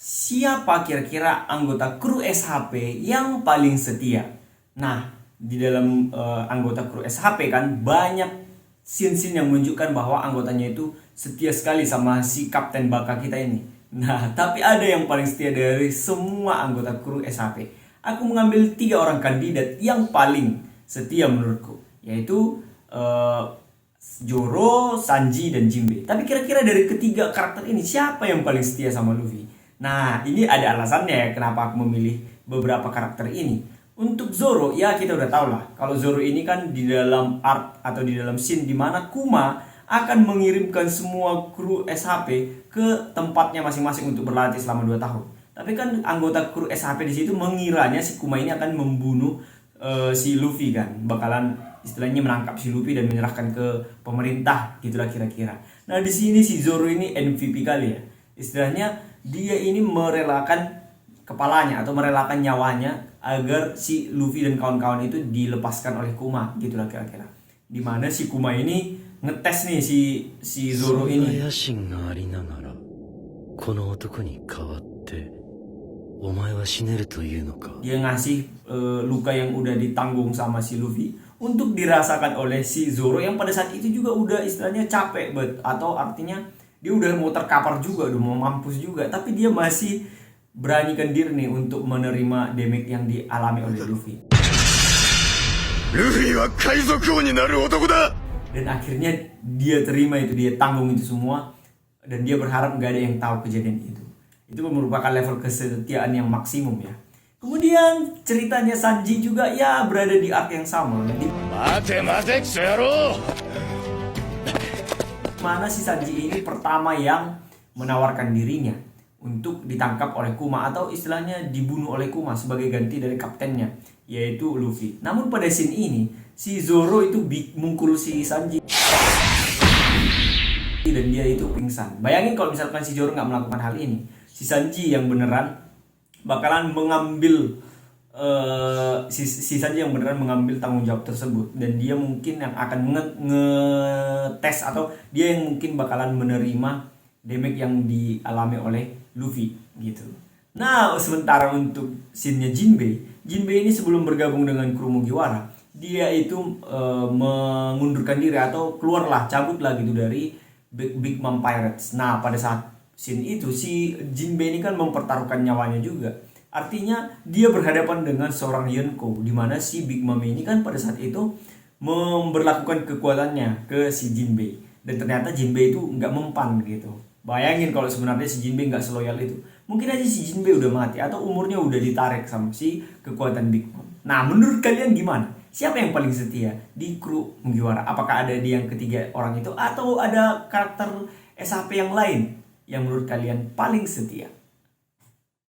Siapa kira-kira anggota kru SHP yang paling setia? Nah, di dalam anggota kru SHP kan banyak scene-scene yang menunjukkan bahwa anggotanya itu setia sekali sama si Kapten Baka kita ini. Nah, tapi ada yang paling setia dari semua anggota kru SHP. Aku mengambil 3 orang kandidat yang paling setia menurutku, yaitu Zoro, Sanji, dan Jinbe. Tapi kira-kira dari ketiga karakter ini siapa yang paling setia sama Luffy? Nah, ini ada alasannya ya kenapa aku memilih beberapa karakter ini. Untuk Zoro, ya kita udah tahu lah. Kalau Zoro ini kan di dalam arc atau di dalam scene di mana Kuma akan mengirimkan semua kru SHP ke tempatnya masing-masing untuk berlatih selama 2 tahun. Tapi kan anggota kru SHP di situ mengiranya si Kuma ini akan membunuh si Luffy kan. Bakalan istilahnya menangkap si Luffy dan menyerahkan ke pemerintah gitulah kira-kira. Nah, di sini si Zoro ini MVP kali ya. Istilahnya dia ini merelakan kepalanya atau merelakan nyawanya agar si Luffy dan kawan-kawan itu dilepaskan oleh Kuma gitulah kira-kira. Dimana si Kuma ini ngetes nih si Zoro ini. Dia ngasih luka yang udah ditanggung sama si Luffy untuk dirasakan oleh si Zoro yang pada saat itu juga udah istilahnya capek atau artinya dia udah mau terkapar juga, udah mau mampus juga, tapi dia masih beranikan diri nih untuk menerima damage yang dialami oleh Luffy. Dan akhirnya dia terima itu, dia tanggung itu semua, dan dia berharap nggak ada yang tahu kejadian itu. Itu merupakan level kesetiaan yang maksimum ya. Kemudian ceritanya Sanji juga ya berada di arc yang sama. Mana si Sanji ini pertama yang menawarkan dirinya untuk ditangkap oleh Kuma atau istilahnya dibunuh oleh Kuma sebagai ganti dari kaptennya, yaitu Luffy. Namun pada scene ini si Zoro itu mungkul si Sanji dan dia itu pingsan. Bayangin kalau misalkan si Zoro nggak melakukan hal ini, si Sanji yang beneran bakalan mengambil si Sanji yang beneran mengambil tanggung jawab tersebut, dan dia mungkin yang akan ngetes atau dia yang mungkin bakalan menerima damage yang dialami oleh Luffy gitu. Nah, sementara untuk scene-nya Jinbe ini sebelum bergabung dengan kru Mugiwara, dia itu mengundurkan diri atau cabutlah gitu dari Big Mom Pirates. Nah, pada saat scene itu si Jinbe ini kan mempertaruhkan nyawanya juga. Artinya dia berhadapan dengan seorang Yonko, di mana si Big Mom ini kan pada saat itu memberlakukan kekuatannya ke si Jinbe, dan ternyata Jinbe itu nggak mempan gitu. Bayangin kalau sebenarnya si Jinbe nggak seloyal itu, mungkin aja si Jinbe udah mati atau umurnya udah ditarik sama si kekuatan Big Mom. Nah, menurut kalian gimana? Siapa yang paling setia di kru Mugiwara? Apakah ada di yang ketiga orang itu atau ada karakter SHP yang lain yang menurut kalian paling setia?